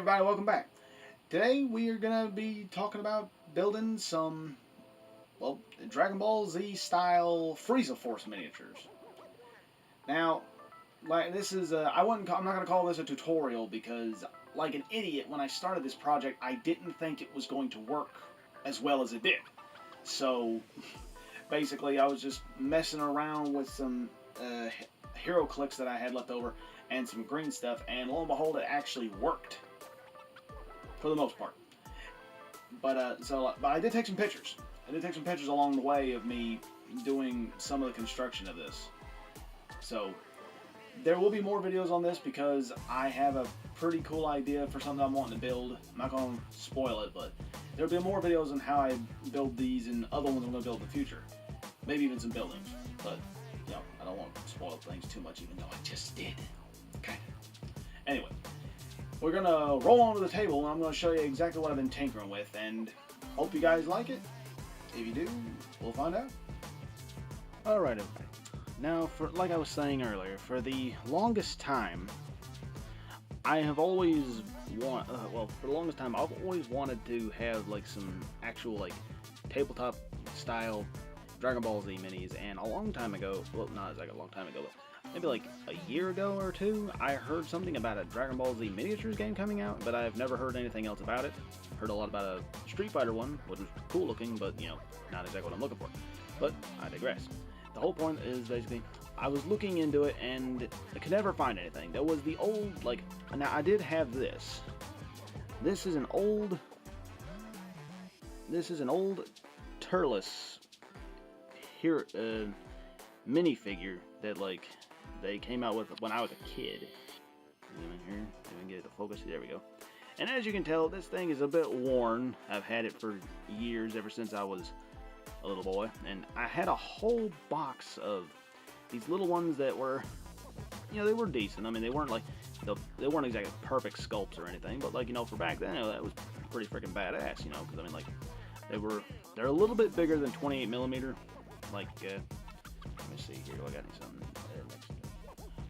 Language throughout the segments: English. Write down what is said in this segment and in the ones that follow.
everybody, welcome back. Today we are going to be talking about building some, well, Dragon Ball Z style Frieza Force miniatures. Now, like this is, I'm not going to call this a tutorial because, like an idiot, when I started this project, I didn't think it was going to work as well as it did. So, basically, I was just messing around with some Heroclix that I had left over and some green stuff, and lo and behold, it actually worked. For the most part. But I did take some pictures. I did take some pictures along the way of me doing some of the construction of this. So there will be more videos on this because I have a pretty cool idea for something I'm wanting to build. I'm not going to spoil it, but there'll be more videos on how I build these and other ones I'm going to build in the future. Maybe even some buildings. But, you know, I don't want to spoil things too much even though I just did. Okay. Anyway. We're going to roll onto the table and I'm going to show you exactly what I've been tinkering with, and hope you guys like it. If you do, we'll find out. Alright everybody. Now, like I was saying earlier, for the longest time, I have always for the longest time, I've always wanted to have like some actual like tabletop style Dragon Ball Z minis, and a long time ago, well not exactly a long time ago, but maybe like a year ago or two, I heard something about a Dragon Ball Z miniatures game coming out, but I've never heard anything else about it. Heard a lot about a Street Fighter one, which was cool looking, but you know, not exactly what I'm looking for. But I digress. The whole point is basically, I was looking into it and I could never find anything. There was the old, like, now I did have this. This is an old Turles here minifigure that like they came out with when I was a kid. Zoom in here, see if we can get it to focus. There we go. And as you can tell, this thing is a bit worn. I've had it for years, ever since I was a little boy. And I had a whole box of these little ones that were, you know, they were decent. I mean, they weren't like, they weren't exactly perfect sculpts or anything, but like, you know, for back then, you know, that was pretty freaking badass, you know, because I mean, like, they're a little bit bigger than 28 millimeter. Like, let me see here, do I got any something next?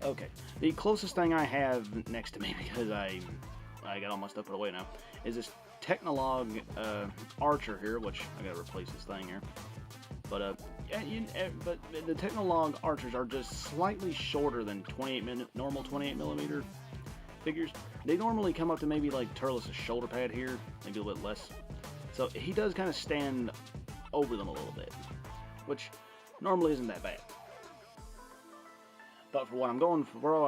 Okay, the closest thing I have next to me, because I got all my stuff put away now, is this Technolog Archer here, which I gotta replace this thing here. But but the Technolog Archers are just slightly shorter than normal 28 millimeter figures. They normally come up to maybe like Turles' shoulder pad here, maybe a little bit less. So he does kind of stand over them a little bit, which normally isn't that bad. But for what I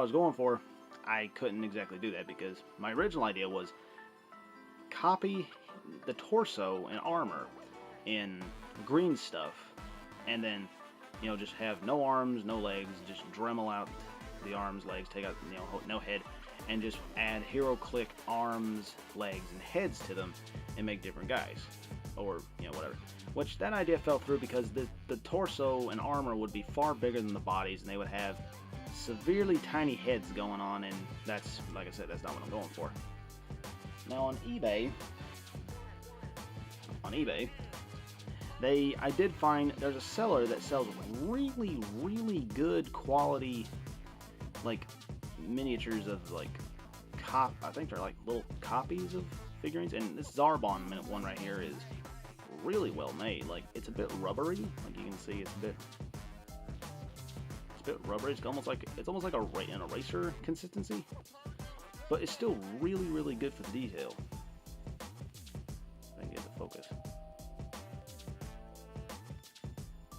was going for, I couldn't exactly do that because my original idea was copy the torso and armor in green stuff, and then, you know, just have no arms, no legs, just Dremel out the arms, legs, take out, you know, no head, and just add Heroclix arms, legs, and heads to them, and make different guys, or, you know, whatever. Which, that idea fell through because the torso and armor would be far bigger than the bodies, and they would have severely tiny heads going on, and that's, like I said, that's not what I'm going for. Now on eBay, I did find there's a seller that sells really, really good quality, like, miniatures of, like, I think they're like little copies of figurines, and this Zarbon one right here is really well made. Like, it's a bit rubbery, like you can see it's a bit rubbery. It's almost like an eraser consistency, but it's still really, really good for the detail. If I can get the focus.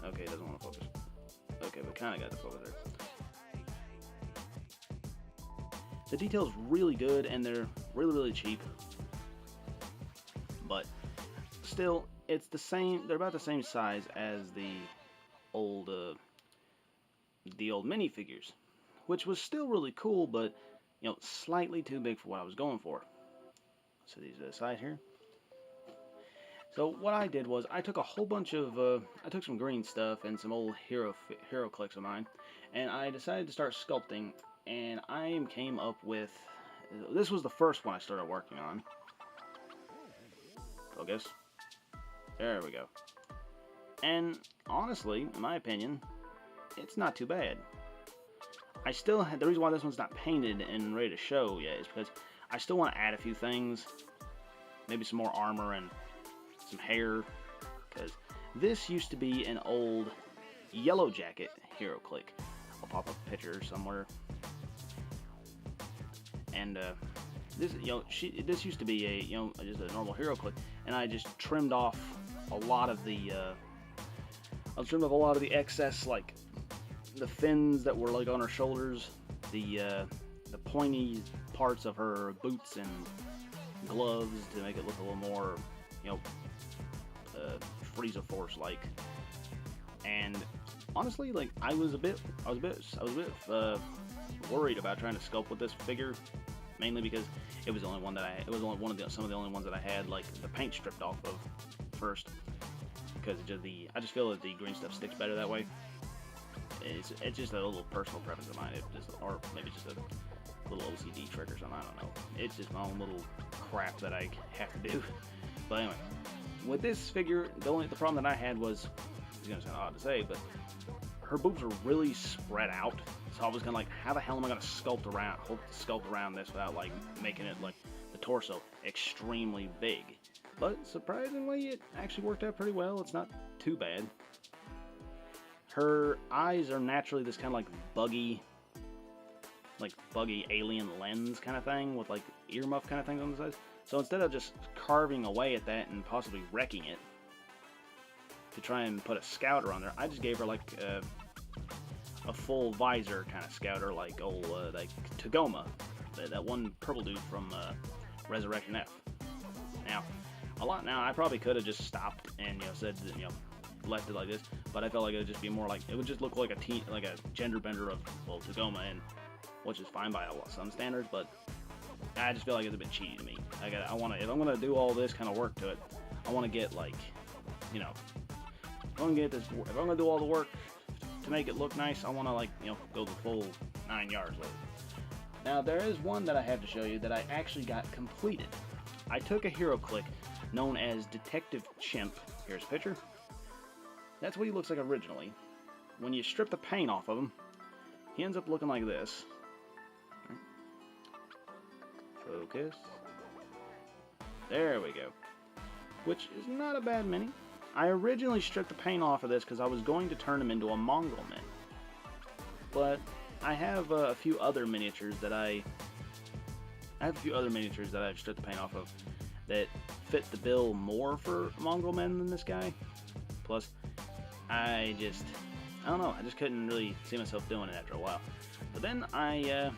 Okay, it doesn't want to focus. Okay, but kind of got the focus there. The detail's really good, and they're really, really cheap. But still, it's the same. They're about the same size as the old minifigures, which was still really cool, but you know, slightly too big for what I was going for. So these are the side here. So what I did was I took a whole bunch of I took some green stuff and some old Heroclix of mine, and I decided to start sculpting. And I came up with, this was the first one I started working on. Focus. There we go. And honestly, in my opinion, it's not too bad. I still had, the reason why this one's not painted and ready to show yet is because I still want to add a few things. Maybe some more armor and some hair. Because this used to be an old Yellow Jacket Heroclix. I'll pop up a picture somewhere. And this, this used to be a, just a normal Heroclix, and I just trimmed off a lot of the, excess, like the fins that were like on her shoulders, the pointy parts of her boots and gloves to make it look a little more, Frieza Force like. And honestly, like I was a bit worried about trying to sculpt with this figure, mainly because it was the only one that some of the only ones that I had like the paint stripped off of first, because I just feel that the green stuff sticks better that way. It's just a little personal preference of mine, or maybe just a little OCD trick or something. I don't know. It's just my own little crap that I have to do. But anyway, with this figure, the problem that I had was, it's gonna sound odd to say, but her boobs are really spread out. So I was gonna like, how the hell am I gonna sculpt around this without like making it like the torso extremely big? But surprisingly, it actually worked out pretty well. It's not too bad. Her eyes are naturally this kind of like buggy alien lens kind of thing with like earmuff kind of things on the sides. So instead of just carving away at that and possibly wrecking it to try and put a scouter on there, I just gave her like a full visor kind of scouter, like old like Tagoma, that one purple dude from Resurrection F. Now I probably could have just stopped and said left it like this, but I felt like it would just be more like, it would just look like a gender bender of Tagoma, and which is fine by some standards, but I just feel like it's a bit cheaty to me. If I'm gonna do all this kind of work to it, I want to get like, if I'm gonna do all the work to make it look nice, I want to like, go the full 9 yards with it. Now there is one that I have to show you that I actually got completed. I took a Heroclix known as Detective Chimp. Here's a picture. That's what he looks like originally. When you strip the paint off of him, he ends up looking like this. Focus. There we go. Which is not a bad mini. I originally stripped the paint off of this because I was going to turn him into a Mongol man. But I have a few other miniatures that I've stripped the paint off of that fit the bill more for Mongol men than this guy. Plus, I don't know, I just couldn't really see myself doing it after a while. But then I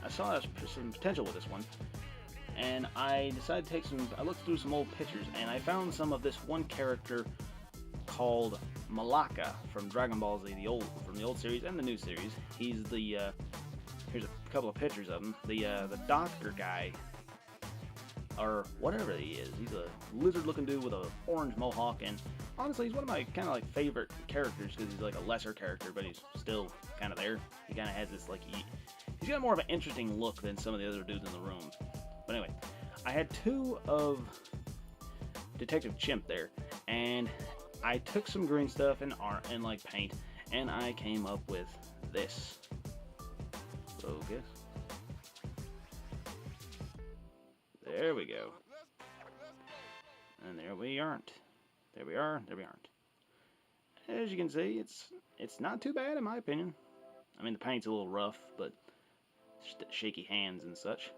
saw some potential with this one, and I decided to I looked through some old pictures, and I found some of this one character called Malaka from Dragon Ball Z, from the old series and the new series. He's here's a couple of pictures of him. The doctor guy, or whatever he is. He's a lizard-looking dude with an orange mohawk, and honestly, he's one of my kind of like favorite characters because he's like a lesser character, but he's still kind of there. He kind of has this like, he's got more of an interesting look than some of the other dudes in the room. But anyway, I had two of Detective Chimp there, and I took some green stuff and art and like paint, and I came up with this. Focus. There we go. And there we aren't. There we are. There we aren't. As you can see, it's not too bad in my opinion. I mean, the paint's a little rough, but shaky hands and such.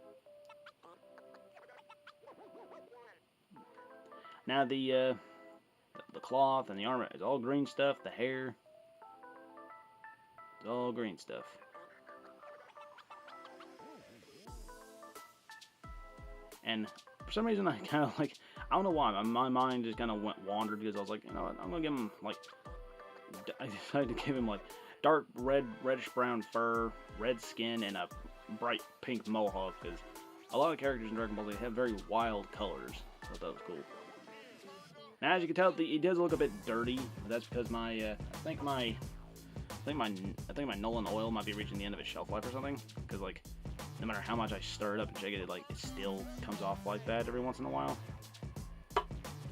Now the cloth and the armor is all green stuff. The hair is all green stuff. And for some reason, I kind of like, I don't know why, my mind just kind of wandered, because I was like, you know what, I'm going to give him, like, I decided to give him, like, dark red, reddish-brown fur, red skin, and a bright pink mohawk, because a lot of characters in Dragon Ball Z have very wild colors, so that was cool. Now, as you can tell, he does look a bit dirty, but that's because I think my Nolan oil might be reaching the end of its shelf life or something, because, like, no matter how much I stir it up and shake it, like, it still comes off like that every once in a while.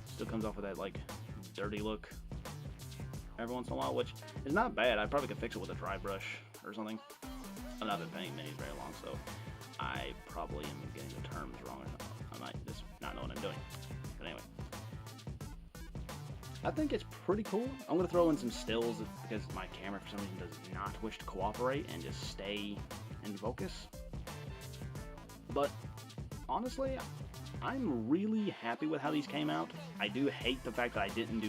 Still comes off with that, like, dirty look every once in a while, which is not bad. I probably could fix it with a dry brush or something. I've not been painting minis very long, so I probably am getting the terms wrong. I might just not know what I'm doing. But anyway, I think it's pretty cool. I'm going to throw in some stills because my camera for some reason does not wish to cooperate and just stay in focus. But honestly, I'm really happy with how these came out. I do hate the fact that I didn't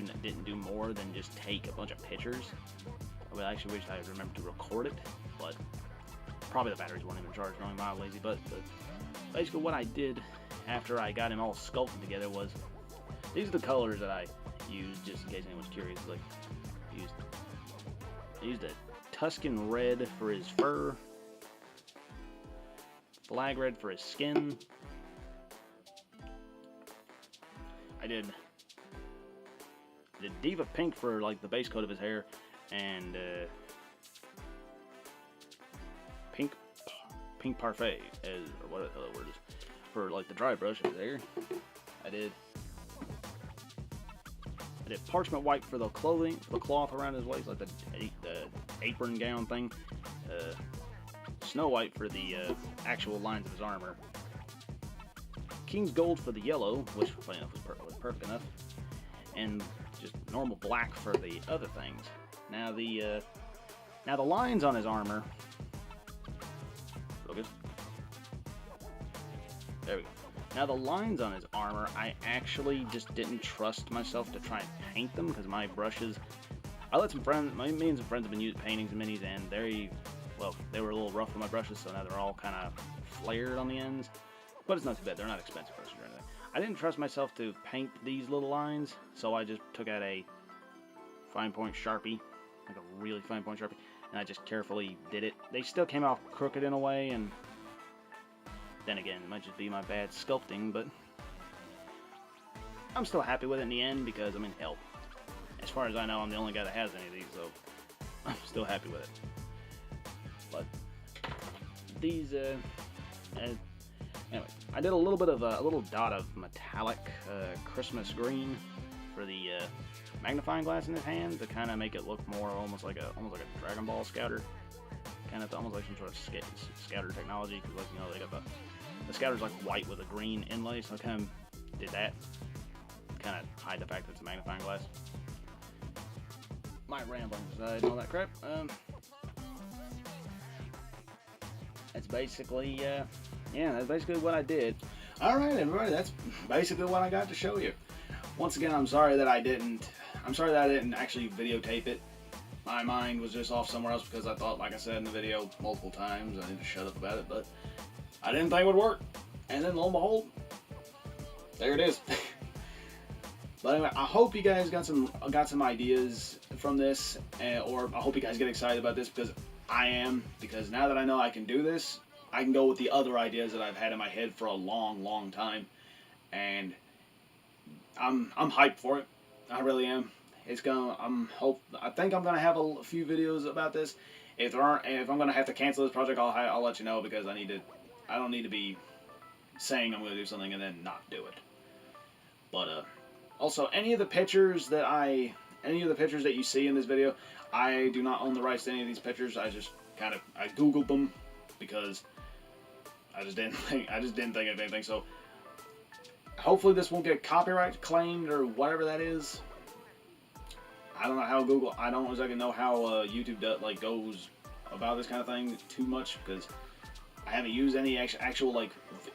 do more than just take a bunch of pictures. I actually wish I had remembered to record it, but probably the batteries weren't even charged, knowing my lazy butt. But basically what I did after I got him all sculpted together was, these are the colors that I used, just in case anyone's curious. Like, I used a Tuscan red for his fur, flag red for his skin. I did Diva pink for like the base coat of his hair, and pink parfait, or what the other word is, for like the dry brush of his hair. I did parchment white for the clothing, for the cloth around his waist, like the apron gown thing. Snow white for the actual lines of his armor. King's gold for the yellow, which funny enough was perfect enough, and just normal black for the other things. Now the lines on his armor. Focus. There we go. Now the lines on his armor, I actually just didn't trust myself to try and paint them because my brushes. I let some friends, me and some friends have been using paintings and minis, and they were a little rough with my brushes, so now they're all kind of flared on the ends. But it's not too bad. They're not expensive brushes or anything. I didn't trust myself to paint these little lines, so I just took out a fine point Sharpie, like a really fine point Sharpie, and I just carefully did it. They still came off crooked in a way, and then again, it might just be my bad sculpting, but I'm still happy with it in the end because, I mean, hell, as far as I know, I'm the only guy that has any of these, so I'm still happy with it. But these, anyway, I did a little bit of a little dot of metallic Christmas green for the magnifying glass in his hand to kind of make it look more almost like a Dragon Ball scouter, kind of almost like some sort of scouter technology. Because, like, you know, they got the scouter's like white with a green inlay, so I kind of did that, kind of hide the fact that it's a magnifying glass. My rambling aside and all that crap. That's basically that's basically what I did. Alright everybody, that's basically what I got to show you. Once again, I'm sorry that I didn't actually videotape it. My mind was just off somewhere else because I thought, like I said in the video multiple times, I need to shut up about it, but I didn't think it would work. And then lo and behold, there it is. But anyway, I hope you guys got some ideas from this, or I hope you guys get excited about this, because I am. Because now that I know I can do this, I can go with the other ideas that I've had in my head for a long, long time, and I'm hyped for it. I really am. I think I'm gonna have a few videos about this. If I'm gonna have to cancel this project, I'll let you know, because I don't need to be saying I'm gonna do something and then not do it. But also, any of the pictures that you see in this video, I do not own the rights to any of these pictures. I googled them because I just didn't think of anything. So hopefully this won't get copyright claimed or whatever that is. I don't exactly know how YouTube goes about this kind of thing too much, because I haven't used any actual like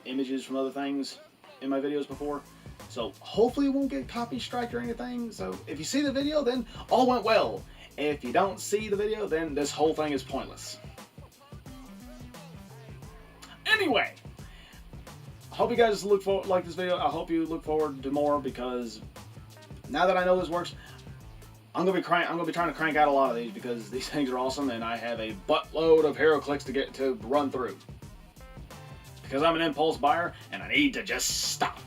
images from other things in my videos before. So hopefully it won't get copy striked or anything. So if you see the video, then all went well. If you don't see the video, then this whole thing is pointless. Anyway, I hope you guys like this video. I hope you look forward to more, because now that I know this works, I'm gonna be trying to crank out a lot of these, because these things are awesome, and I have a buttload of Heroclix to run through. Because I'm an impulse buyer, and I need to just stop.